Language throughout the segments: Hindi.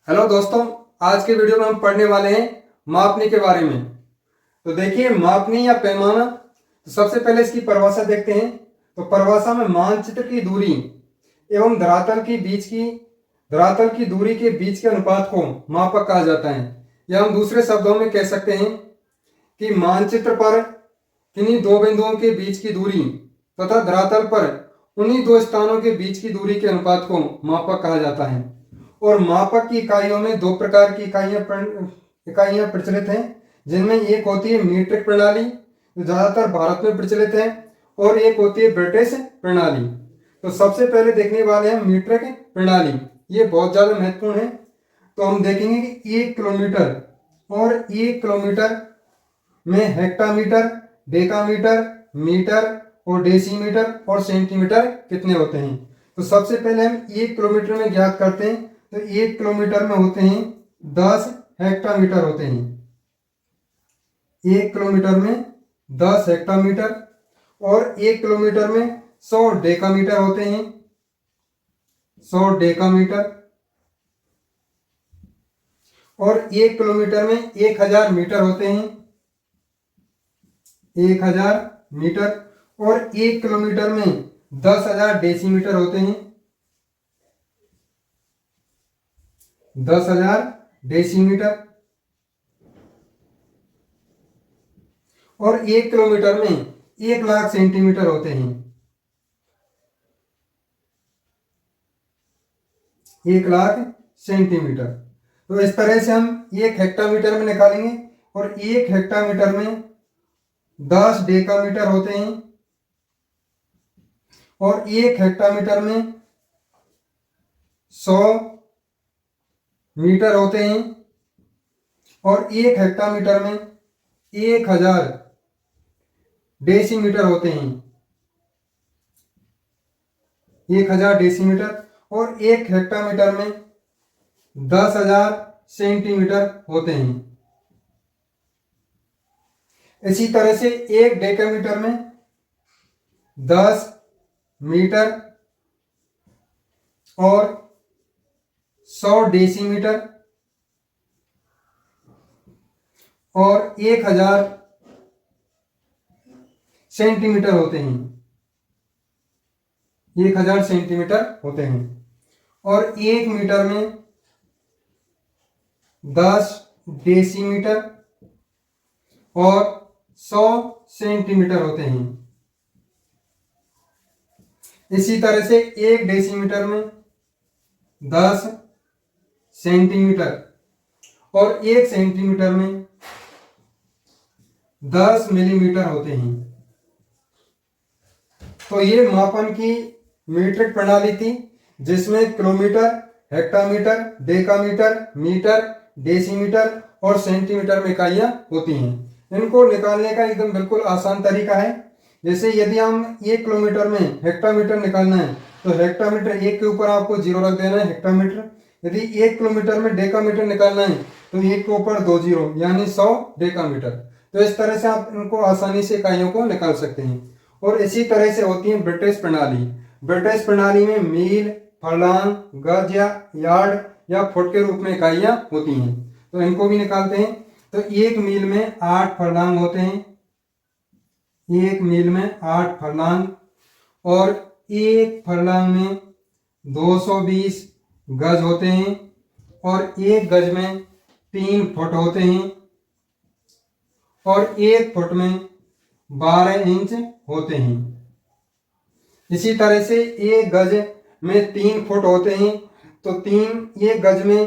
हेलो दोस्तों, आज के वीडियो में हम पढ़ने वाले हैं मापनी के बारे में। तो देखिए, मापनी या पैमाना, तो सबसे पहले इसकी परिभाषा देखते हैं। तो परिभाषा में मानचित्र की दूरी एवं धरातल की दूरी के बीच के अनुपात को मापक कहा जाता है। या हम दूसरे शब्दों में कह सकते हैं कि मानचित्र पर किन्हीं दो बिंदुओं के बीच की दूरी तथा धरातल पर उन्हीं दो स्थानों के बीच की दूरी के अनुपात को मापक कहा जाता है। और मापक की इकाइयों में दो प्रकार की इकाइयां प्रचलित हैं, जिनमें एक होती है मीट्रिक प्रणाली, जो ज्यादातर भारत में प्रचलित है, और एक होती है ब्रिटिश प्रणाली। तो सबसे पहले देखने वाले हैं मीट्रिक प्रणाली। ये बहुत ज्यादा महत्वपूर्ण है। तो हम देखेंगे कि 1 किलोमीटर में हेक्टामीटर, डेकामीटर, मीटर और डेसीमीटर और सेंटीमीटर कितने होते हैं। तो सबसे पहले हम 1 किलोमीटर में ज्ञात करते हैं। तो 1 किलोमीटर में होते हैं 10 हेक्टामीटर होते हैं। 1 किलोमीटर में 10 हेक्टामीटर। और 1 किलोमीटर में 100 डेकामीटर होते हैं। 100 डेकामीटर। और 1 किलोमीटर में 1000 मीटर होते हैं। 1000 मीटर। और 1 किलोमीटर में 10,000 डेसीमीटर होते हैं। 10,000 डेसीमीटर। और 1 किलोमीटर में 1,00,000 सेंटीमीटर होते हैं। 1,00,000 सेंटीमीटर। तो इस तरह से हम 1 हेक्टामीटर में निकालेंगे। और 1 हेक्टामीटर में 10 डेकामीटर होते हैं। और 1 हेक्टामीटर में 100 मीटर होते हैं। और 1 हेक्टामीटर में 1,000 डेसीमीटर होते हैं। 1,000 डेसीमीटर। और 1 हेक्टामीटर में 10,000 सेंटीमीटर होते हैं। इसी तरह से 1 डेकामीटर में 10 मीटर और 100 डेसीमीटर और 1,000 सेंटीमीटर होते हैं। 1,000 सेंटीमीटर होते हैं। और 1 मीटर में 10 डेसीमीटर और 100 सेंटीमीटर होते हैं। इसी तरह से 1 डेसीमीटर में 10 सेंटीमीटर और 1 सेंटीमीटर में 10 मिलीमीटर होते हैं। तो ये मापन की मीट्रिक प्रणाली थी, जिसमें kilometre, hectometre, decametre, metre, decimetre और सेंटीमीटर में इकाइयां होती हैं। इनको निकालने का एकदम बिल्कुल आसान तरीका है। जैसे यदि हम 1 किलोमीटर में हेक्टामीटर निकालना है, तो हेक्टामीटर 1 के ऊपर आपको 0 रख देना है, हेक्टामीटर। यदि 1 किलोमीटर में डेकामीटर निकालना है, तो 1 के ऊपर 2 जीरो, यानी 100 डेकामीटर। तो इस तरह से आप इनको आसानी से इकाइयों को निकाल सकते हैं। और इसी तरह से होती है ब्रिटिश प्रणाली। ब्रिटिश प्रणाली में मील, फरलांग, गज या यार्ड या फुट के रूप में इकाइयां होती हैं। तो इनको भी निकालते हैं। तो 1 मील में 8 फरलांग होते हैं। 1 मील में 8 फरलांग। और 1 फरलांग में 220 गज होते हैं। और 1 गज में 3 फुट होते हैं। और 1 फुट में 12 इंच होते हैं। इसी तरह से 1 गज में 3 फुट होते हैं। तो 1 गज में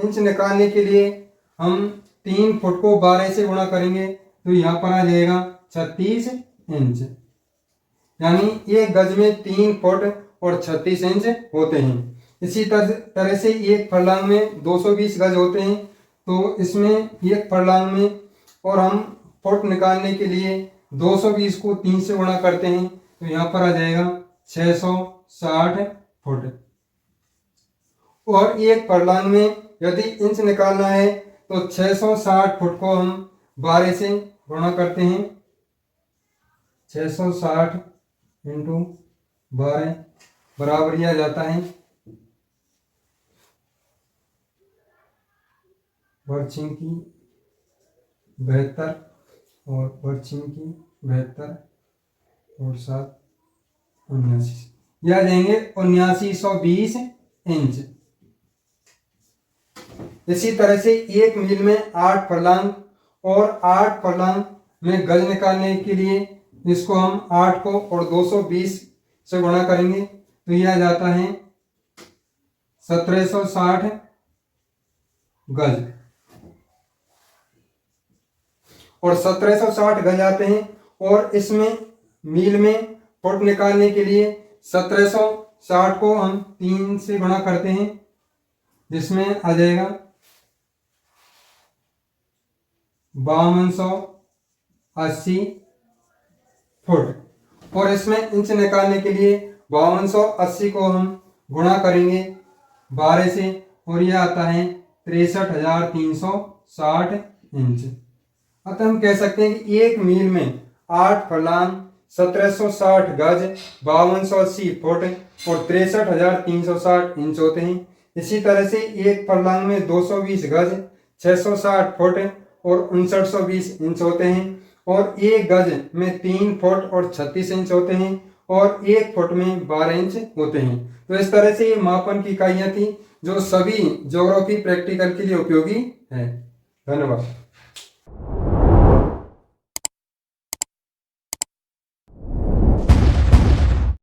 इंच निकालने के लिए हम 3 फुट को 12 से गुणा करेंगे, तो यहाँ पर आ जाएगा 36 इंच। यानी 1 गज में 3 फुट और 36 इंच होते हैं। इसी तरह से 1 फरलांग में 220 गज होते हैं। तो इसमें 1 फरलांग में, और हम फुट निकालने के लिए 220 को 3 से गुणा करते हैं, तो यहाँ पर आ जाएगा 660 फुट। और 1 फरलांग में यदि इंच निकालना है, तो 660 फुट को हम 12 से गुणा करते हैं। 660 इंटू 12 बराबर ही आ जाता है वर्चिंग की 72 और वर्चिंग की 72 और 7 79, यह आ जाएंगे 7920 इंच। इसी तरह से एक मील में 8 फर्लांग और 8 फर्लांग में गज निकालने के लिए इसको हम 8 को और 220 से गुणा करेंगे तो यह आ जाता है 1760 गज। और 1760 गज आते हैं और इसमें मील में फुट निकालने के लिए 1760 को हम 3 से गुणा करते हैं जिसमें आ जाएगा 5280 फुट। और इसमें इंच निकालने के लिए 5280 को हम गुणा करेंगे 12 से और यह आता है 63,360 इंच। अतः हम कह सकते हैं कि एक मील में 8 फर्लांग 1760 गज 5280 फुट और 63,360 इंच होते हैं। इसी तरह से एक फर्लांग में 220 गज 660 फुट और 5920 इंच होते हैं। और एक गज में 3 फुट और 36 इंच होते हैं और एक फुट में 12 इंच होते हैं। तो इस तरह से ये मापन की इकाइयां थी जो सभी ज्योग्राफी प्रैक्टिकल के लिए उपयोगी है। धन्यवाद।